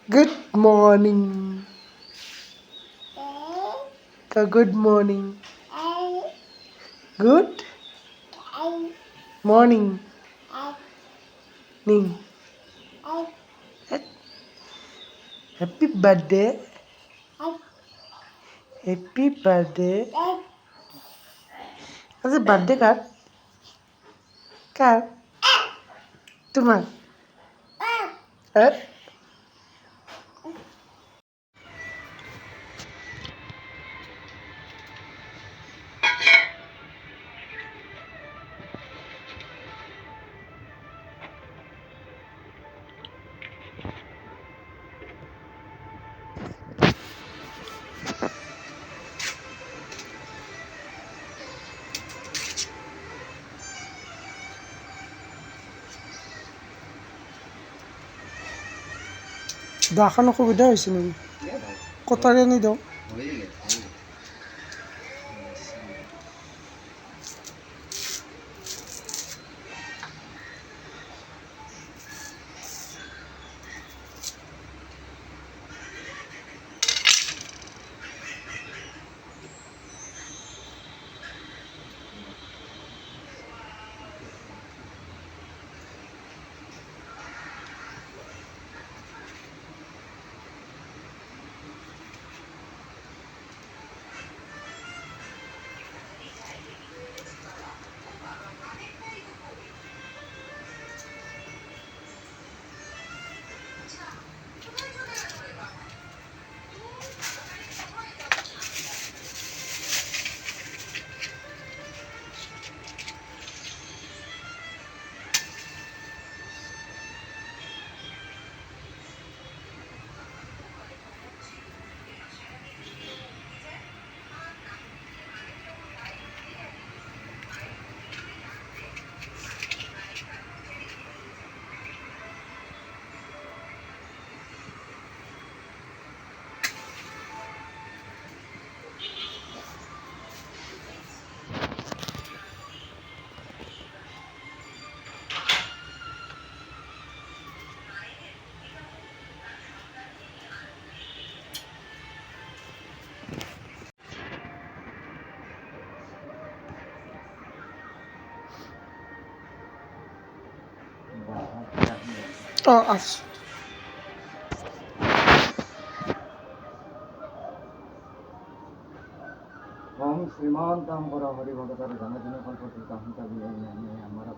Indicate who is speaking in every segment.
Speaker 1: Good morning. Good morning. Good morning. Ning. Happy birthday. Happy birthday. আচ্ছা birthday কার কার তোমার হ্যাঁ দাখন অসুবিধা হৈছে নেকি কটাৰী আনি দিওঁ আচ্ছা
Speaker 2: ओम श्रीमान तम बड़ा हरि भगत जन कल्पति काहिता भी हमारा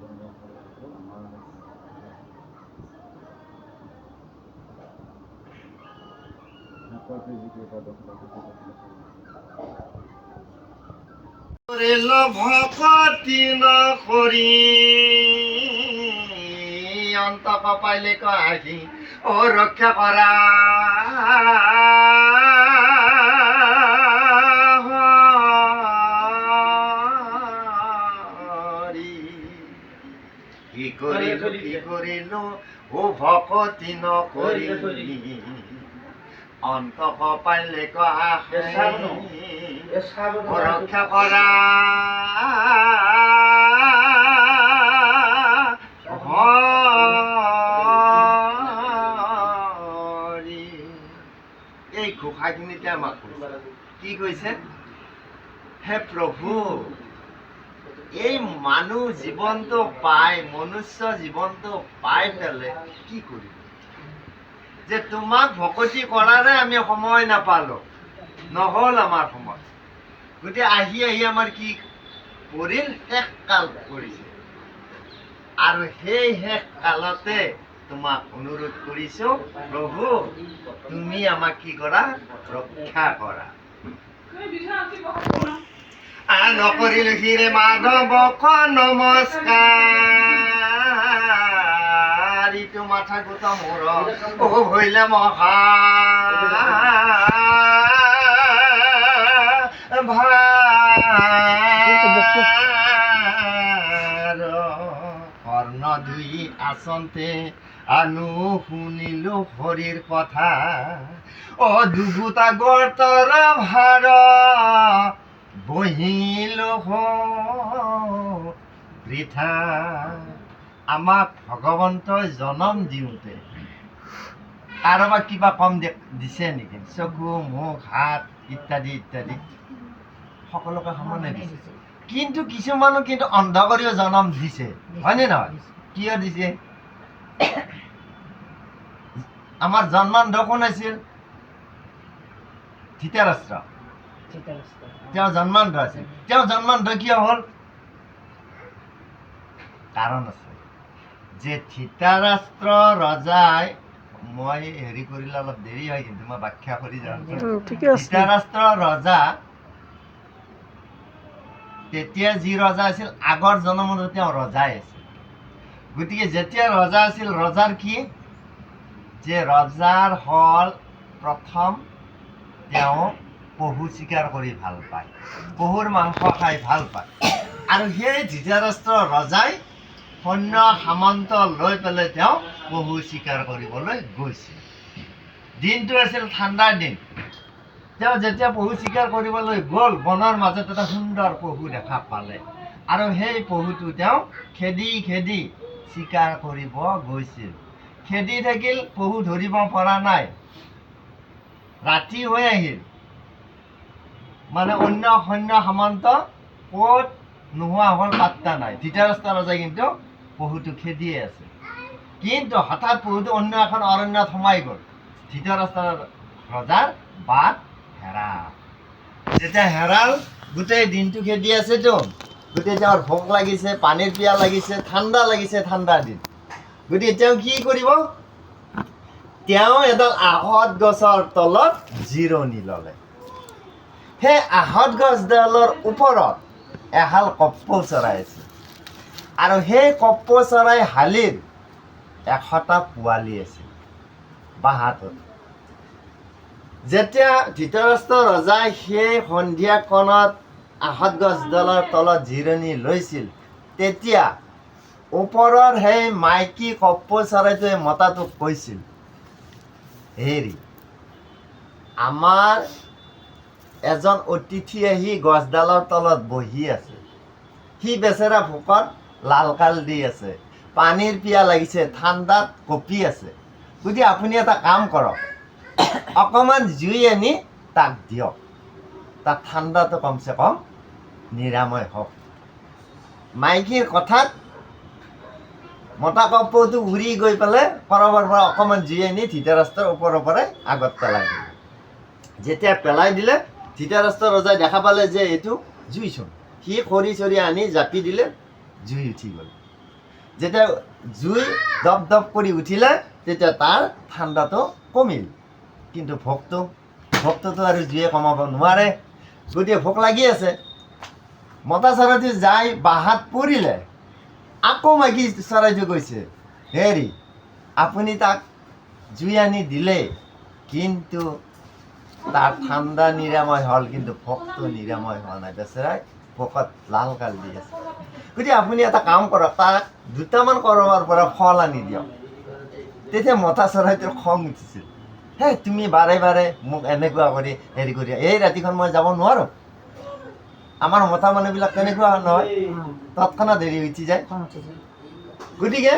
Speaker 2: ভকতি নকৰি অন্তক পাইলে আহি অ ৰক্ষা কৰা কি কৰিলো ও ভকতি নকৰি অন্তক পাইলে ৰক্ষা কৰা হৰি এই ঘোষাখিনিতে আমাক কি কৈছে হে প্ৰভু এই মানুহ জীৱনটো পাই মনুষ্য জীৱনটো পাই পেলাই কি কৰিম যে তোমাক ভকতি কৰাৰে আমি সময় নাপালো নহ'ল আমাৰ সময় গতিকে আহি আহি আমাৰ কি পৰিল শেষ কাল পৰিছে আৰু সেই শেষ কালতে তোমাক অনুৰোধ কৰিছো প্ৰভু তুমি আমাক কি কৰা ৰক্ষা কৰা নকৰিলো হিৰে মাধৱক নমস্কাৰ ইটো মাথা গোটা মোৰ অ ভৈলে মহা কৰ্ণ দুই আচন্তে আনো শুনিলো হৰিৰ কথা অ দুগুটা গৰ্তৰ ভাৰ বহিলো বৃথা আমাক ভগৱন্তই জনম দিওঁতে কাৰোবাক কিবা কম দিছে নেকি? চকু, মুখ, হাত ইত্যাদি ইত্যাদি সকলোকে সমানে দিছে। কিন্তু কিছুমানো কিন্তু অন্ধ কৰিও জন্ম দিছে, হয়নে নহয়? কিয় দিছে? আমাৰ জন্মান্ধ কোন আছিল? ধৃতৰাষ্ট্ৰ। তেওঁ জন্মান্ধ আছিল। তেওঁ জন্মান্ধ কিয় হ'ল? কাৰণ আছে যে ধৃতৰাষ্ট্ৰ ৰজাই, মই হেৰি কৰিলে অলপ দেৰি হয় কিন্তু মই ব্যাখ্যা কৰি যাওঁ।
Speaker 1: ঠিকে আছে।
Speaker 2: ধৃতৰাষ্ট্ৰ ৰজা তেতিয়া যি ৰজা আছিল আগৰ জন্মতো তেওঁ ৰজাই আছিল। গতিকে যেতিয়া ৰজা আছিল, ৰজাৰ কি যে ৰজাৰ হ'ল প্ৰথম তেওঁ পহু চিকাৰ কৰি ভাল পায়, পহুৰ মাংস খাই ভাল পায়। আৰু সেই ধৃতৰাষ্ট্ৰ ৰজাই সৈন্য সামন্ত লৈ পেলাই তেওঁ পহু চিকাৰ কৰিবলৈ গৈছিল। দিনটো আছিল ঠাণ্ডাৰ দিন। তেওঁ যেতিয়া পহু চিকাৰ কৰিবলৈ গ'ল, বনৰ মাজত এটা সুন্দৰ পহু দেখা পালে আৰু সেই পহুটো তেওঁ খেদি খেদি চিকাৰ কৰিব গৈছিল। খেদি থাকিল, পহু ধৰিব পৰা নাই। ৰাতি হৈ আহিল, মানে অন্য সৈন্য সামন্ত ক'ত নোহোৱা হ'ল পাত্তা নাই। ধৃতৰাষ্ট্ৰ ৰজাই কিন্তু পহুটো খেদিয়ে আছে। কিন্তু হঠাৎ পহুটো অন্য এখন অৰণ্যত সোমাই গ'ল। ধৃতৰাষ্ট্ৰ ৰজাৰ বাট হেৰাল। যেতিয়া হেৰাল, গোটেই দিনটো খেদি আছেতো, গতিকে তেওঁৰ ভোক লাগিছে, পানীৰ পিয়াহ লাগিছে, ঠাণ্ডা লাগিছে, ঠাণ্ডাৰ দিন। গতিকে তেওঁ কি কৰিব? তেওঁ এডাল আহঁত গছৰ তলত জিৰণি ল'লে। সেই আহঁত গছডালৰ ওপৰত এহাল কপৌ চৰাই আছে আৰু সেই কপৌ চৰাই হালিৰ 100টা পোৱালি আছিল বাহাটোত। যেতিয়া ধৃতৰাষ্ট্ৰ ৰজাই সেই সন্ধিয়া কণত আহঁত গছডালৰ তলত জিৰণি লৈছিল, তেতিয়া ওপৰৰ সেই মাইকী কপৌ চৰাইটোৱে মতাটোক কৈছিল, হেৰি আমাৰ এজন অতিথি আহি গছডালৰ তলত বহি আছে। সি বেচেৰা ভোকত লালকাল দি আছে, পানীৰ পিয়াহ লাগিছে, ঠাণ্ডাত কঁপি আছে। গতিকে আপুনি এটা কাম কৰক, অকণমান জুই আনি তাক দিয়ক, তাক ঠাণ্ডাটো কমচে কম নিৰাময় হওক। মাইকীৰ কথাত মতা কপৌটো উৰি গৈ পেলাই কৰবাৰ পৰা অকণমান জুই আনি ধৃতৰাষ্ট্ৰৰ ওপৰৰ পৰাই আগত পেলাই দিলে। যেতিয়া পেলাই দিলে, ধৃতৰাষ্ট্ৰ ৰজাই দেখা পালে যে এইটো জুইচোন। সি খৰি চৰি আনি জাপি দিলে, জুই উঠি গ'ল। যেতিয়া জুই দপ দপ কৰি উঠিলে, তেতিয়া তাৰ ঠাণ্ডাটো কমিল। কিন্তু ভোকটোতো আৰু জুয়ে কমাব নোৱাৰে। গতিকে ভোক লাগি আছে। মতা চৰাইটো যাই বাহাত পৰিলে। আকৌ মাইকী চৰাইটো কৈছে, হেৰি আপুনি তাক জুই আনি দিলে, কিন্তু তাৰ ঠাণ্ডা নিৰাময় হ'ল, কিন্তু ভোকটো নিৰাময় হোৱা নাই। বেচেৰাই ভোকত লালকাল দি আছে। গতিকে আপুনি এটা কাম কৰক, তাক 2টামান কৰবাৰ পৰা ফল আনি দিয়ক। তেতিয়া মতা চৰাইটোৰ খং উঠিছিল, হে তুমি বাৰে বাৰে মোক এনেকুৱা কৰি হেৰি কৰি, এই ৰাতিখন মই যাব নোৱাৰোঁ। আমাৰ মতা মানুহবিলাক তেনেকুৱা নহয়, তৎক্ষণাত দেৰি উঠি যায়। গতিকে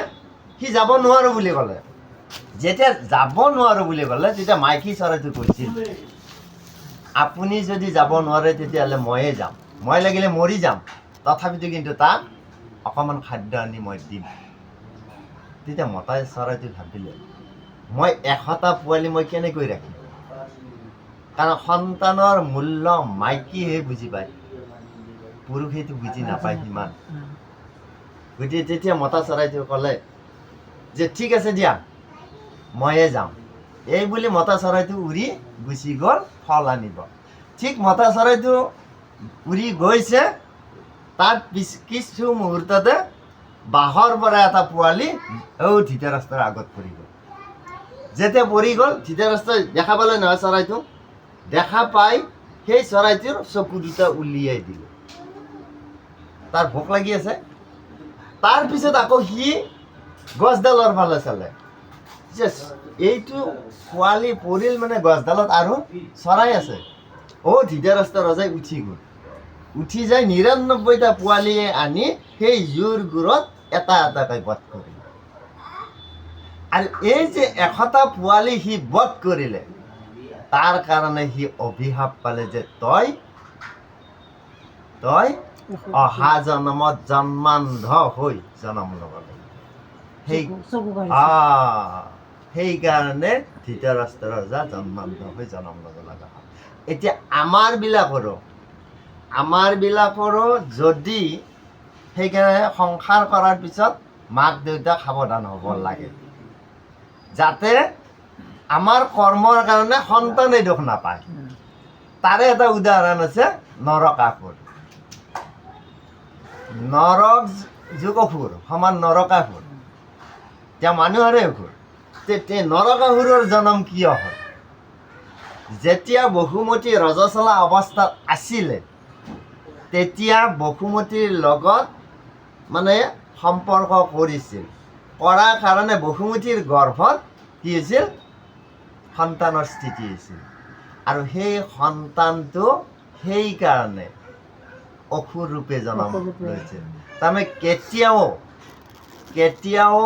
Speaker 2: সি যাব নোৱাৰোঁ বুলি ক'লে। যেতিয়া যাব নোৱাৰোঁ বুলি ক'লে, তেতিয়া মাইকী চৰাইটো কৈছিল, আপুনি যদি যাব নোৱাৰে তেতিয়াহ'লে ময়ে যাম, মই লাগিলে মৰি যাম, তথাপিতো কিন্তু তাক অকণমান খাদ্য আনি মই দিম। তেতিয়া মতা চৰাইটো ভাবিলে, মই 100টা পোৱালি মই কেনেকৈ ৰাখিম? কাৰণ সন্তানৰ মূল্য মাইকীহে বুজি পায়, পুৰুষেতো বুজি নাপায় সিমান। গতিকে তেতিয়া মতা চৰাইটোৱে ক'লে যে ঠিক আছে দিয়া, ময়ে যাম। এই বুলি মতা চৰাইটো উৰি গুচি গ'ল ফল আনিব। ঠিক মতা চৰাইটো উৰি গৈছে, তাৰ কিছু মুহূৰ্ততে বাঁহৰ পৰা এটা পোৱালি ধৃতৰাষ্ট্ৰৰ আগত পৰি গ'ল। যেতিয়া পৰি গ'ল, ধৃতৰাষ্ট্ৰই দেখা পালে নহয় চৰাইটো, দেখা পাই সেই চৰাইটোৰ চকু দুটা উলিয়াই দিলে। তাৰ ভোক লাগি আছে। তাৰপিছত আকৌ সি গছডালৰ ফালে চালে, এইটো পোৱালি পৰিল মানে গছডালত আৰু চৰাই আছে। ধৃতৰাষ্ট্ৰ ৰজাই উঠি গ'ল। উঠি যাই ৯৯টা পোৱালিয়ে আনি সেই জুইৰ গুৰত এটা এটাকৈ বধ কৰিলে। আৰু এই যে 100টা পোৱালি সি বধ কৰিলে, তাৰ কাৰণে সি অভিশাপ পালে যে তই অহা জন্মত জন্মান্ধ হৈ জন্ম ল'ব লাগিব। সেইকাৰণে ধৃতৰাষ্ট্ৰৰ ৰজা জন্মান্ধ হৈ জন্ম ল'ব লগা হয়। এতিয়া আমাৰ বিলাকৰো যদি সেইকাৰণে সংসাৰ কৰাৰ পিছত মাক দেউতাক সাৱধান হ'ব লাগে, যাতে আমাৰ কৰ্মৰ কাৰণে সন্তানে দুখ নাপায়। তাৰে এটা উদাহৰণ আছে নৰকাসুৰ। যুগসুৰ সমান নৰকাসুৰ, তেওঁ মানুহৰে অসুৰ। নৰকাসুৰৰ জন্ম কিয় হয়? যেতিয়া বসুমতী ৰজস্বলা অৱস্থাত আছিলে, তেতিয়া বসুমতীৰ লগত মানে সম্পৰ্ক কৰিছিল। কৰাৰ কাৰণে বসুমতীৰ গৰ্ভত কি হৈছিল? সন্তানৰ স্থিতি হৈছিল। আৰু সেই সন্তানটো সেইকাৰণে অসুৰ ৰূপে জন্ম লৈছিল। তাৰমানে কেতিয়াও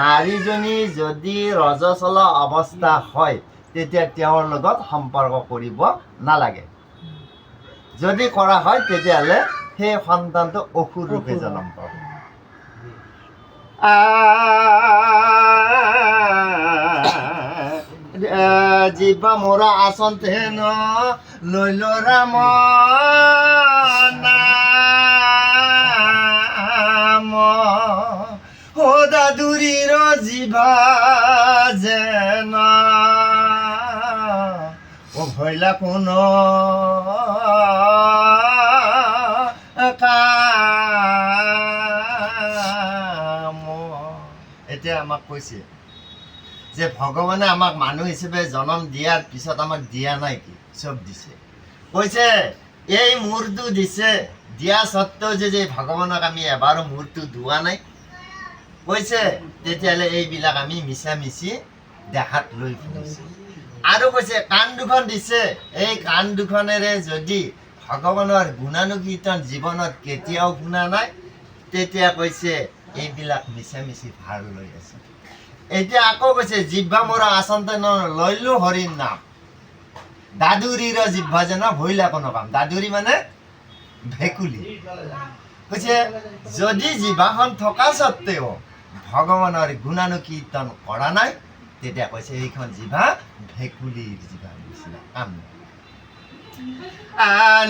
Speaker 2: নাৰীজনী যদি ৰজস্বলা অৱস্থা হয়, তেতিয়া তেওঁৰ লগত সম্পৰ্ক কৰিব নালাগে। যদি কৰা হয় তেতিয়াহ'লে সেই সন্তানটো অসুৰ ৰূপে জন্ম পাব। জিহ্বা মোৰা আচন্তে লৈল ৰাম নাম, দাদুৰীৰ জিভা যেন ভৈলা কোন কাম। এতিয়া আমাক কৈছে যে ভগৱানে আমাক মানুহ হিচাপে জন্ম দিয়াৰ পিছত আমাক দিয়া নাই কি? চব দিছে। কৈছে এই মূৰটো দিছে, দিয়া সত্ত্বেও যে ভগৱানক আমি এবাৰো মূৰটো ধোৱা নাই, কৈছে তেতিয়াহ'লে এইবিলাক আমি মিছামিছি দেখাত লৈ ফুৰিছোঁ। আৰু কৈছে কাণ দুখন দিছে, এই কাণ দুখনেৰে যদি ভগৱানৰ গুণানুকীৰ্তন জীৱনত কেতিয়াও শুনা নাই, তেতিয়া কৈছে এইবিলাক মিছামিছি ভাৰ লৈ আছে। এতিয়া আকৌ কৈছে জিহ্বা মোৰা আচন্তে লৈলো হৰিৰ নাম, দাদুৰীৰ জিহ্বা যেন ভৈলা কোনো কাম। দাদুৰী মানে ভেকুলী। কৈছে যদি জিভাখন থকা সত্ত্বেও ভগৱানৰ গুণানুকীৰ্তন কৰা নাই, তেতিয়া কৈছে এইখন জিভা ভেকুলীৰ জিভা নিচিনা, কাম নাই।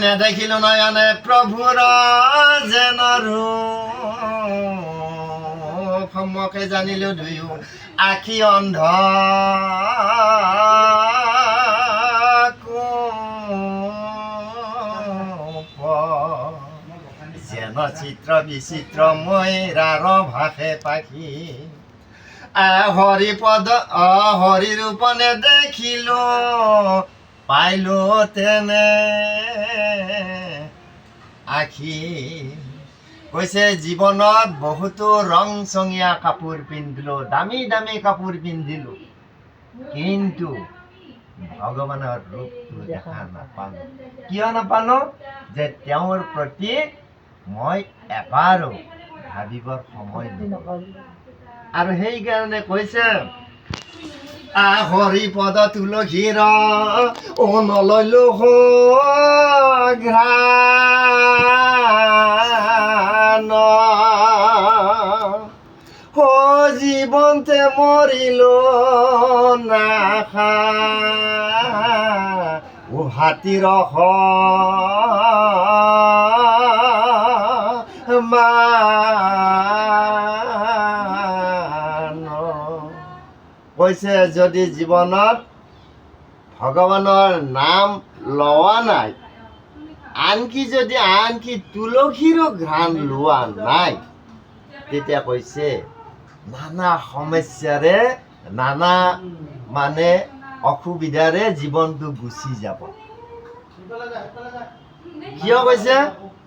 Speaker 2: নেদেখিলো নয়নে প্ৰভুৰ যেন ৰূপ, সম্মুখে জানিলো দুয়ো আখি অন্ধ যেন চিত্ৰ বিচিত্ৰ ময়ূৰাৰ ভাষে পাখি, হৰি ৰূপ নেদেখিলো পাইলো তেনে আখি। কৈছে জীৱনত বহুতো ৰং চঙীয়া কাপোৰ পিন্ধিলো, দামী দামী কাপোৰ পিন্ধিলো, কিন্তু ভগৱানৰ ৰূপটো দেখা নাপালো। কিয় নাপালো? যে তেওঁৰ প্ৰতি মই এবাৰো ভাবিবৰ সময় নল'লো। আৰু সেইকাৰণে কৈছে হৰি পদ তুলসীৰ নললো ঘ্ৰাণ, জীৱন্তে মৰিলো নাখা হাতীৰ কৈছে যদি জীৱনত ভগৱানৰ নাম লোৱা নাই, আনকি তুলসীৰো ঘ্ৰাণ লোৱা নাই, তেতিয়া কৈছে নানা সমস্যাৰে নানা মানে অসুবিধাৰে জীৱনটো গুচি যাব। কিয় কৈছে?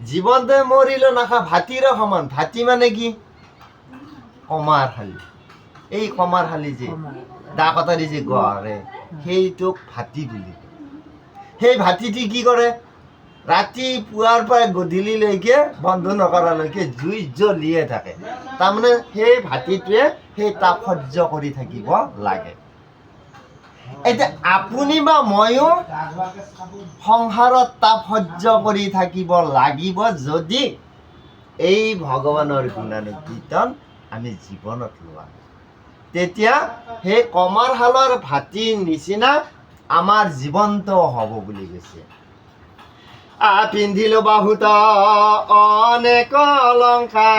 Speaker 2: জীৱনতে মৰিলো নাখা ভাতীৰ সমান। ভাতী মানে কি? কমাৰশালী। এই কমাৰশালী যে দা কটাৰী যে গঢ়ে, সেইটোক ভাতী বুলি কয়। সেই ভাতীটি কি কৰে? ৰাতিপুৱাৰ পৰা গধূলিলৈকে বন্ধ নকৰালৈকে জুই জ্বলিয়ে থাকে। তাৰমানে সেই ভাতিটোৱে সেই তাপ সহ্য কৰি থাকিব লাগে। এতিয়া আপুনি বা ময়ো সংসাৰত তাপ সহ্য কৰি থাকিব লাগিব যদি এই ভগৱানৰ গুণানুকীৰ্তন আমি জীৱনত লোৱা। তেতিয়া সেই কমাৰশালৰ ভাতিৰ নিচিনা আমাৰ জীৱন্ত হ'ব বুলি কৈছে। পিন্ধিলো বাহুত অনেক অলংকাৰ,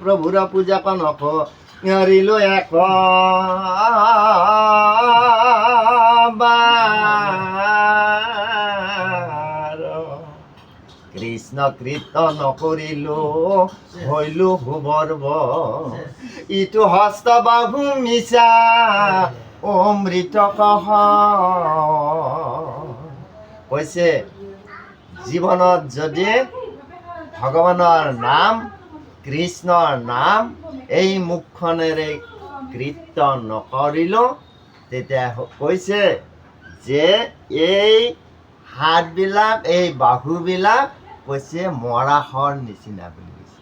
Speaker 2: প্ৰভুৰ পূজা কনক হৰিলো এক বাৰ, কৃষ্ণ কীৰ্তন কৰিলো হইলো সুবৰ্ব, ইটো হস্ত বাহু মিছা অমৃত কহ। কৈছে জীৱনত যদি ভগৱানৰ নাম কৃষ্ণৰ নাম এই মুখখনেৰে কীৰ্তন নকৰিলো, তেতিয়া কৈছে যে এই হাতবিলাক এই বাহুবিলাক কৈছে মৰাশৰ নিচিনা বুলি কৈছে,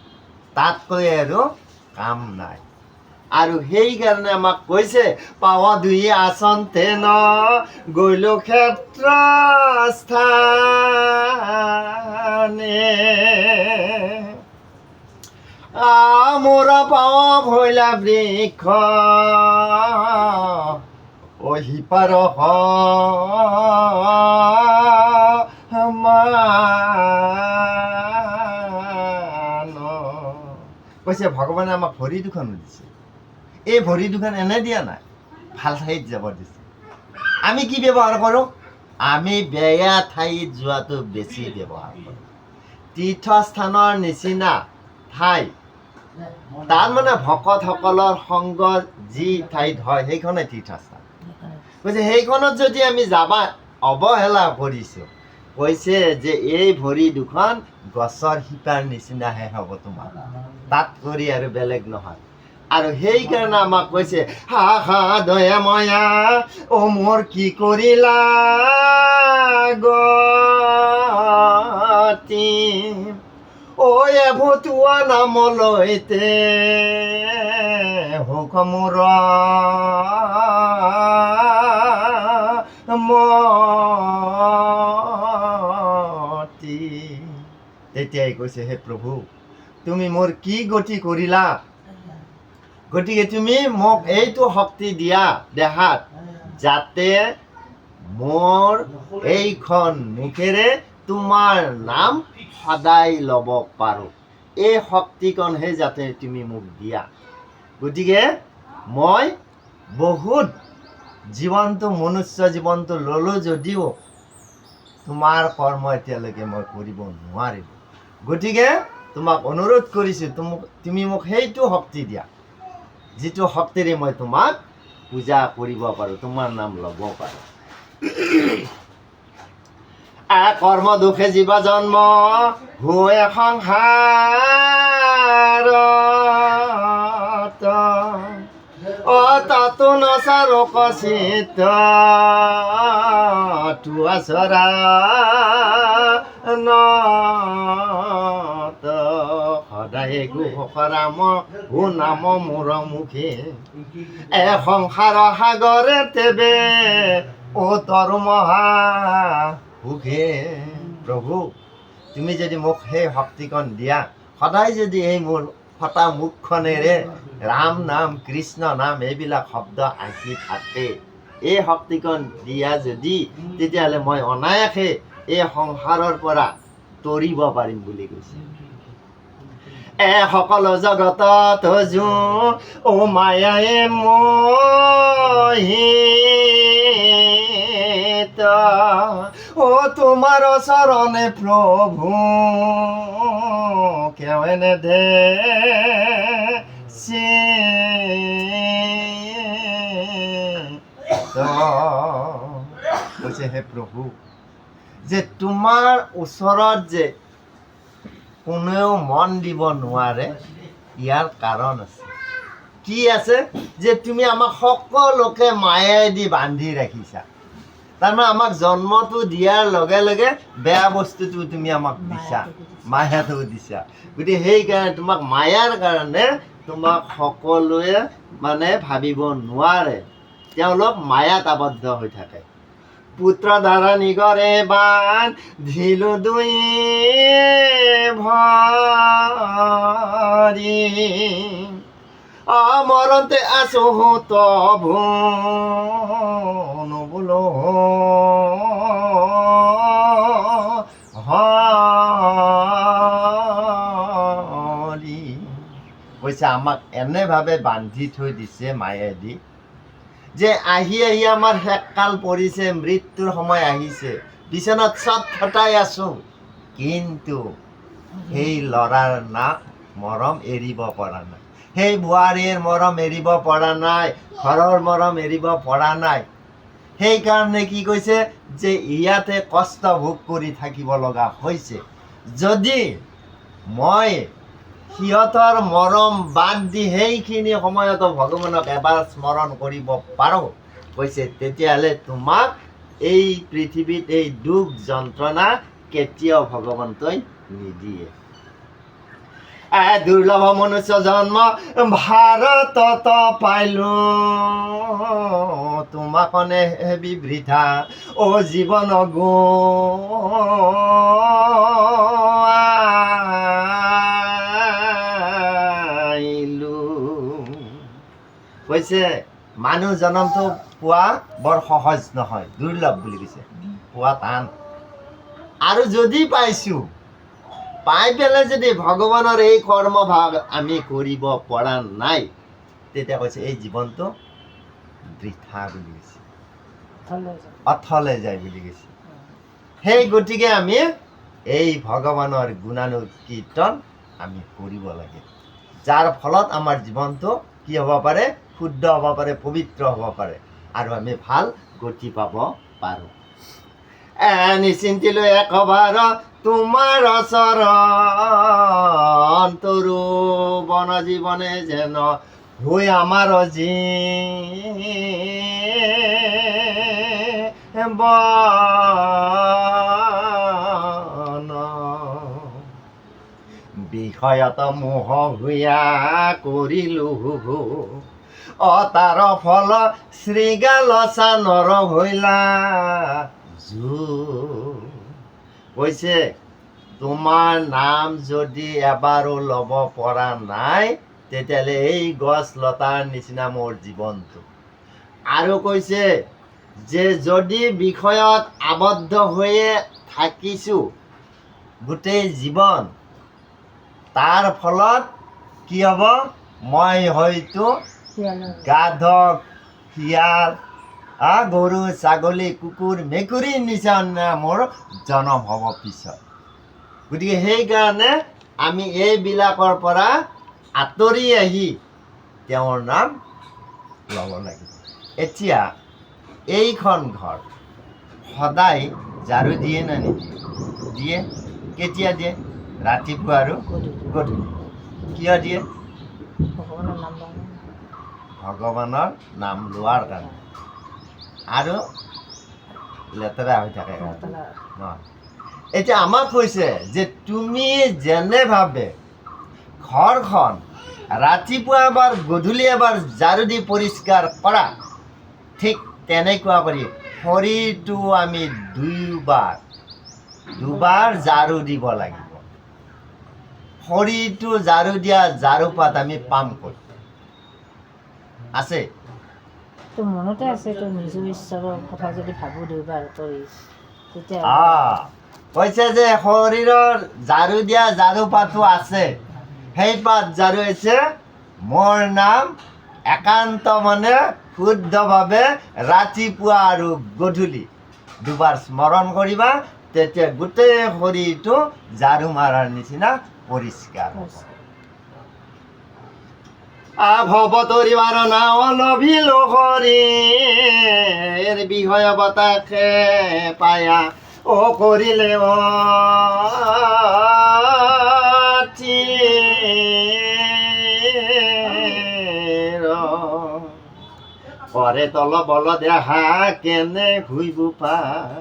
Speaker 2: তাতকৈ আৰু কাম নাই। আৰু সেইকাৰণে আমাক কৈছে পাৱা দুই আসন তেন গৈলো ক্ষেত্ৰ স্থানে, মোৰ পাৱা ভৈলা বৃক্ষ অহিপাৰ কৈছে ভগৱানে আমাক ভৰি দুখন দিছে। এই ভৰি দুখন এনে দিয়া নাই, ভাল ঠাইত যাব দিছে। আমি কি ব্যৱহাৰ কৰোঁ? আমি বেয়া ঠাইত যোৱাটো বেছি ব্যৱহাৰ কৰোঁ। তীৰ্থস্থানৰ নিচিনা ঠাই, তাৰমানে ভকতসকলৰ সংগ যি ঠাইত হয় সেইখনে তীৰ্থস্থান। কৈছে সেইখনত যদি আমি যাবা অৱহেলা কৰিছোঁ, কৈছে যে এই ভৰি দুখন গছৰ শিপাৰ নিচিনাহে হ'ব তোমাৰ, তাত কৰি আৰু বেলেগ নহয়। আৰু সেইকাৰণে আমাক কৈছে হা হা দয়া ময়া অ মোৰ কি কৰিলা গতি, ঐ এভুতুৱা নামলৈতে হুকমুৰ মতি। তেতিয়াই কৈছে হে প্ৰভু তুমি মোৰ কি গতি কৰিলা, গতিকে তুমি মোক এইটো শক্তি দিয়া দেহাত, যাতে মোৰ এইখন মুখেৰে তোমাৰ নাম সদায় ল'ব পাৰোঁ। এই শক্তিকণহে যাতে তুমি মোক দিয়া। গতিকে মই বহুত জীৱনটো মনুষ্য জীৱনটো ল'লোঁ যদিও তোমাৰ কৰ্ম এতিয়ালৈকে মই কৰিব নোৱাৰিলোঁ। গতিকে তোমাক অনুৰোধ কৰিছোঁ তুমি মোক সেইটো শক্তি দিয়া, যিটো শক্তিৰে মই তোমাক পূজা কৰিব পাৰোঁ, তোমাৰ নাম ল'ব পাৰোঁ। কৰ্ম দুখে জীৱ জন্ম হৈ সংসাৰত, তাতো নচাৰ কচিত তুৱা চৰা নত, সদায় গোসৰাম হো নাম মোৰ মুখে, সংসাৰ সাগৰে তেবে অ তৰ মহা সুখে। প্ৰভু তুমি যদি মোক সেই শক্তিকণ দিয়া, সদায় যদি এই মোৰ ফটা মুখখনেৰে ৰাম নাম কৃষ্ণ নাম এইবিলাক শব্দ আহি থাকে, এই শক্তিকণ দিয়া যদি, তেতিয়াহ'লে মই অনায়াসে এই সংসাৰৰ পৰা তৰিব পাৰিম বুলি কৈছে। সকলো জগতত যো অ মায়ায়ে মোহিত, ও তোমাৰ চৰণে প্ৰভু কেৱনে দে কৈছে হে প্ৰভু যে তোমাৰ ওচৰত যে কোনেও মন দিব নোৱাৰে, ইয়াৰ কাৰণ আছে। কি আছে? যে তুমি আমাক সকলোকে মায়াই দি বান্ধি ৰাখিছা। তাৰমানে আমাক জন্মটো দিয়াৰ লগে লগে বেয়া বস্তুটো তুমি আমাক দিছা, মায়াটো দিছা। গতিকে সেইকাৰণে তোমাক মায়াৰ কাৰণে তোমাক সকলোৱে মানে ভাবিব নোৱাৰে, তেওঁলোক মায়াত আবদ্ধ হৈ থাকে। পুত্ৰ ধাৰা নিগৰে বান ধিলো দুই ভৰি মৰতে আছো তভু বোলো হৰি। কৈছে আমাক এনেভাৱে বান্ধি থৈ দিছে মায়েদি যে আহি আহি আমাৰ শেষকাল পৰিছে, মৃত্যুৰ সময় আহিছে, বিচনাত ছটফটাই আছো, কিন্তু সেই ল'ৰাৰ মৰম এৰিব পৰা নাই, সেই বোৱাৰীৰ মৰম এৰিব পৰা নাই, ঘৰৰ মৰম এৰিব পৰা নাই। সেইকাৰণে কি কৈছে যে ইয়াতে কষ্ট ভোগ কৰি থাকিব লগা হৈছে। যদি মই সিহঁতৰ মৰম বাদ দি সেইখিনি সময়তো ভগৱানক এবাৰ স্মৰণ কৰিব পাৰোঁ, কৈছে তেতিয়াহ'লে তোমাক এই পৃথিৱীত এই দুখ যন্ত্ৰণা কেতিয়াও ভগৱন্তই নিদিয়ে। দুৰ্লভ মনুষ্য জন্ম ভাৰতত পাইলো, তোমাকনে হেবি বৃথা অ জীৱন গুৱাইলো। কৈছে মানুহ জন্মটো পোৱা বৰ সহজ নহয়, দুৰ্লভ বুলি কৈছে, পোৱা টান। আৰু যদি পাইছো, পাই পেলাই যদি ভগৱানৰ এই কৰ্ম ভাগ আমি কৰিব পৰা নাই, তেতিয়া কৈছে এই জীৱনটো বৃথা বুলি কৈছে, অথলে যায় বুলি কৈছে। সেই গতিকে আমি এই ভগৱানৰ গুণানুকীৰ্তন আমি কৰিব লাগে, যাৰ ফলত আমাৰ জীৱনটো কি হ'ব পাৰে, শুদ্ধ হ'ব পাৰে, পবিত্ৰ হ'ব পাৰে, আৰু আমি ভাল গতি পাব পাৰোঁ। নিচিন্তিলো একবাৰ তোমাৰ চৰণ, তৰু বন জীৱনে যেন হৈ আমাৰ জীৱন, বিষয়ত মোহ ভূঞা কৰিলো, তাৰ ফল শ্ৰীগালচা নৰ ভৈলা জু। কৈছে তোমাৰ নাম যদি এবাৰো ল'ব পৰা নাই, তেতিয়াহ'লে এই গছ লতাৰ নিচিনা মোৰ জীৱনটো। আৰু কৈছে যে যদি বিষয়ত আবদ্ধ হৈয়ে থাকিছোঁ গোটেই জীৱন, তাৰ ফলত কি হ'ব, মই হয়তো গাধ, শিয়াল, গৰু, ছাগলী, কুকুৰ, মেকুৰীৰ নিচিনা মোৰ জন্ম হ'ব পিছত। গতিকে সেইকাৰণে আমি এইবিলাকৰ পৰা আঁতৰি আহি তেওঁৰ নাম ল'ব লাগিব। এতিয়া এইখন ঘৰ সদায় ঝাৰু দিয়ে নে নিদিয়ে? দিয়ে। কেতিয়া দিয়ে? ৰাতিপুৱা আৰু গধূলি। কিয় দিয়ে? ভগৱানৰ নাম লোৱাৰ কাৰণে, আৰু লেতেৰা হৈ থাকে। এতিয়া আমাক কৈছে যে তুমি যেনেভাৱে ঘৰখন ৰাতিপুৱা এবাৰ গধূলি এবাৰ ঝাৰু দি পৰিষ্কাৰ কৰা, ঠিক তেনেকুৱা কৰি শৰীৰটো আমি দুবাৰ ঝাৰু দিব লাগিব। শৰীৰটো ঝাৰু দিয়া ঝাৰু পাত আমি পাম ক'ত? আছে?
Speaker 3: তো মনতে আছে, তো নিজৰ ঈশ্বৰৰ কথা যদি ভাবোঁ দুবাৰ কৰি, তেতিয়া
Speaker 2: কৈছে যে শৰীৰৰ ঝাৰু দিয়া ঝাৰু পাতো আছে, সেই পাত ঝাৰু হৈছে মোৰ নাম একান্ত মানে শুদ্ধভাৱে ৰাতিপুৱা আৰু গধূলি দুবাৰ স্মৰণ কৰিবা, তেতিয়া গোটেই শৰীৰটো ঝাৰু মাৰাৰ নিচিনা পৰিষ্কাৰ হ'ব। ভৱ তৰিবাৰ নাও লভিলো হৰিৰ, বিষয় বতাকে পায়া ও কৰিলে কৰে তল বল দেহা কেনে ঘুইব পাৰ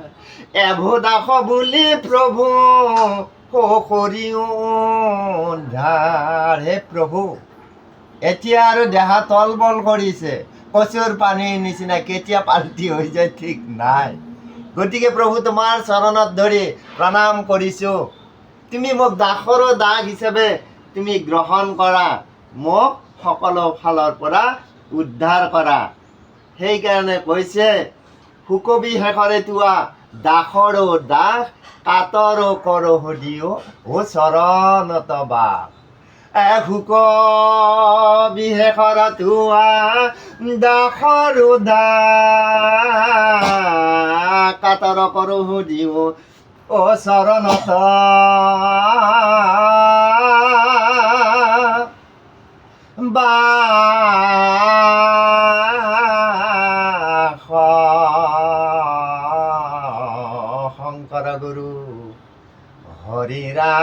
Speaker 2: এভো দাস বুলি প্ৰভু ধাৰ হে প্ৰভু এতিয়া আৰু দেহা তল বল কৰিছে কচুৰ পানীৰ নিচিনা কেতিয়া পাল্টি হৈ যায় ঠিক নাই গতিকে প্ৰভু তোমাৰ চৰণত ধৰি প্ৰণাম কৰিছোঁ তুমি মোক দাসৰো দাস হিচাপে তুমি গ্ৰহণ কৰা মোক সকলো ফালৰ পৰা উদ্ধাৰ কৰা সেইকাৰণে কৈছে শুকবি শেষৰে তোৱা দাসৰো দাস কাতৰো কৰহ দিও ও চৰণত বাস শুকবি শেষৰ তোৱা দাসৰো দাস কাতৰ কৰহ দিও ও চৰণত বাস শংকৰ গুৰু হৰি ৰাম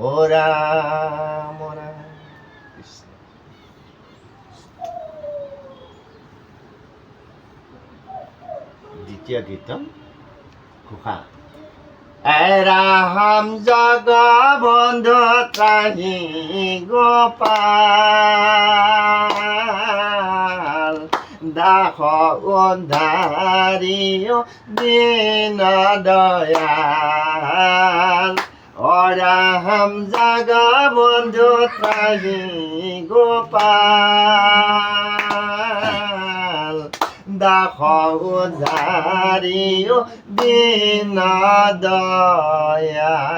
Speaker 2: ও ৰাম ৰাম কৃষ্ণ দ্বিতীয় কীৰ্তন ঘোষা ৰাম জগবন্ধু ত্ৰাহি গোপাল দাস উদ্ধাৰিও দীন দয়াল ৰাম জগবন্ধু ত্ৰাহি গোপাল দাস উদ্ধাৰিও দীন দয়াল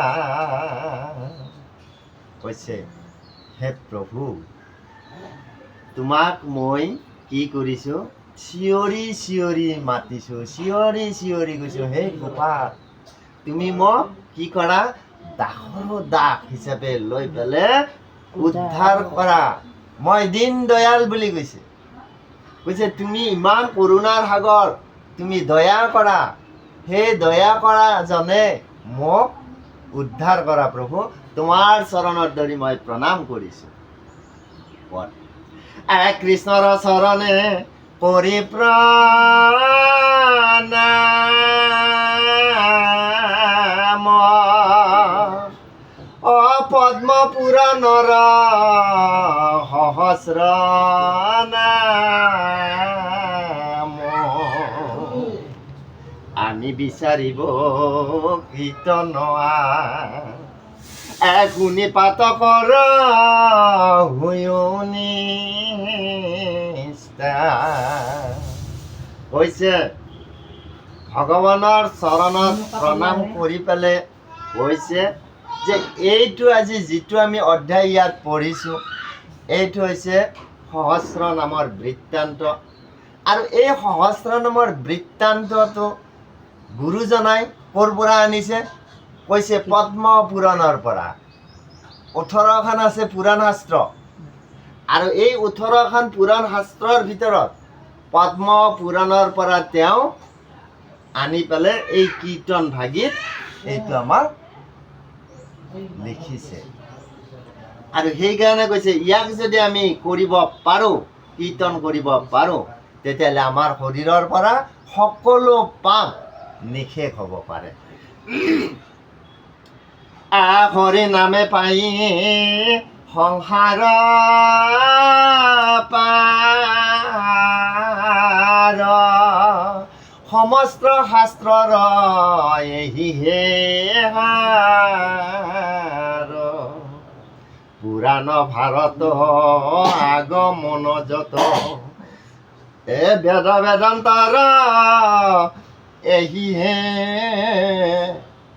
Speaker 2: কৈছে হে প্ৰভু তোমাক মই কি কৰিছোঁ চিঞৰি চিঞৰি মাতিছোঁ চিঞৰি চিঞৰি কৈছোঁ হে গোপাল তুমি মোক কি কৰা দাসৰো দাস হিচাপে লৈ পেলাই উদ্ধাৰ কৰা মই দীন দয়াল বুলি কৈছে কৈছে তুমি ইমান কৰুণাৰ সাগৰ তুমি দয়া কৰা সেই দয়া কৰা জনে মোক উদ্ধাৰ কৰা প্ৰভু তোমাৰ চৰণত ধৰি মই প্ৰণাম কৰিছোঁ কৃষ্ণৰ চৰণে কৰি প্ৰণাম পদ্ম পুৰাণৰ সহস্ৰ নাম আমি বিচাৰিব কীৰ্তন গুণী পাতকৰ হুয়নি কৈছে ভগৱানৰ চৰণত প্ৰণাম কৰি পেলাই কৈছে যে এইটো আজি যিটো আমি অধ্যায় ইয়াত পঢ়িছোঁ এইটো হৈছে সহস্ৰ নামৰ বৃত্তান্ত আৰু এই সহস্ৰ নামৰ বৃত্তান্তটো গুৰুজনাই ক'ৰ পৰা আনিছে কৈছে পদ্ম পুৰাণৰ পৰা 18খন আছে পুৰাণ শাস্ত্ৰ আৰু এই 18খন পুৰাণ শাস্ত্ৰৰ ভিতৰত পদ্ম পুৰাণৰ পৰা তেওঁ আনি পেলাই এই কীৰ্তন ভাগীত এইটো আমাৰ লিখিছে আৰু সেইকাৰণে কৈছে ইয়াক যদি আমি কৰিব পাৰোঁ কীৰ্তন কৰিব পাৰোঁ তেতিয়াহ'লে আমাৰ শৰীৰৰ পৰা সকলো পাপ নিশেষ হ'ব পাৰে হৰি নামে পাই সংসাৰ পাৰ সমস্ত শাস্ত্ৰৰ এহিহে পুৰাণ ভাৰত আগমন যত বেদ বেদান্তৰ এহিহে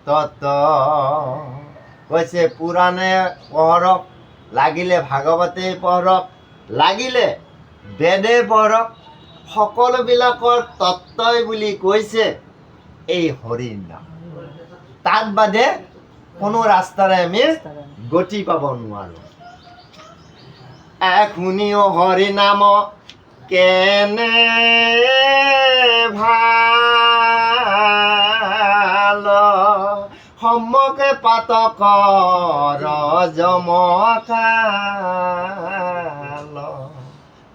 Speaker 2: তত কৈছে পুৰাণে পঢ়ক লাগিলে ভাগৱতে পঢ়ক লাগিলে বেদে পঢ়ক সকলোবিলাকৰ তত্ত্বই বুলি কৈছে এই হৰিৰ নাম তাত বাদে কোনো ৰাস্তাৰে আমি গতি পাব নোৱাৰোঁ শুনিও হৰি নাম কেনে ভাল সম্মুখে পাতকৰ যমকাল।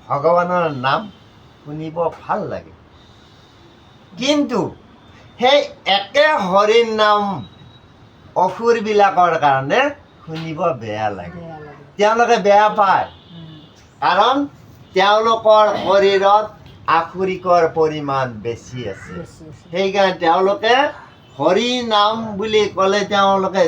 Speaker 2: ভগৱানৰ নাম শুনিব ভাল লাগে, কিন্তু সেই একে হৰিৰ নাম অসুৰবিলাকৰ কাৰণে শুনিব বেয়া লাগে।
Speaker 3: বেয়া লাগে।
Speaker 2: তেওঁলোকে বেয়া পায়, কাৰণ তেওঁলোকৰ শৰীৰত আসুৰিকৰ পৰিমাণ বেছি আছে।
Speaker 3: বেছি আছে।
Speaker 2: সেইকাৰণে তেওঁলোকে হৰি নাম বুলি ক'লে তেওঁলোকে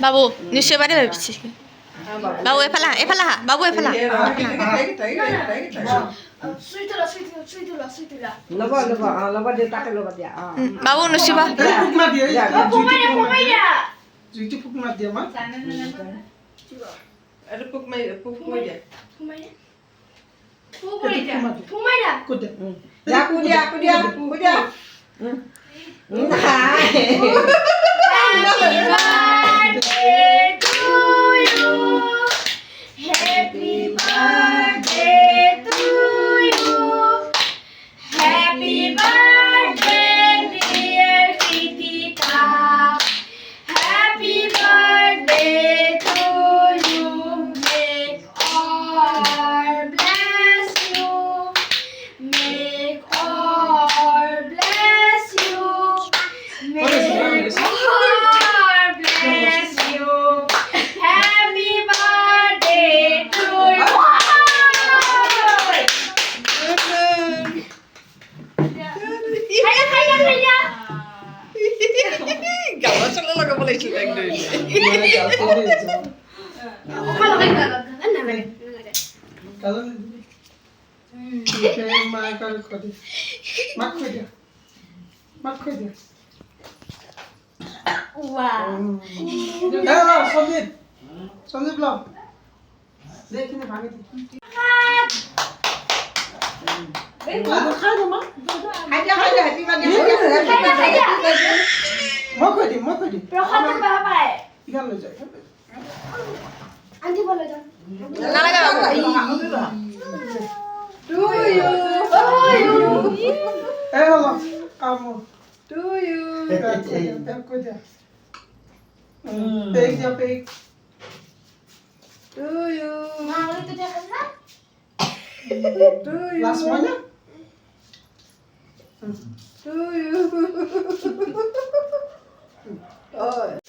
Speaker 4: বাবু নিশ্চয় বাদে ভাবিছি বাবু এফালে আহা এফালে আহা বাবু এফালে আহা বাবু নচিবা
Speaker 1: জুইটো ফুক মাৰ দিয়া মা
Speaker 5: Make all
Speaker 4: লগাব লাগিছিল তাইক ধৰি
Speaker 1: সঞ্জীৱ ল দেখিনি ভাঙি দি খাই দে মা মই কৈ দিম ইখান লৈ যায়
Speaker 4: নালাগে বাবু
Speaker 1: এই হল কাম কৈ দিয়া পেক দিয়া পেক লাষ্ট মই না
Speaker 5: To you. Oh.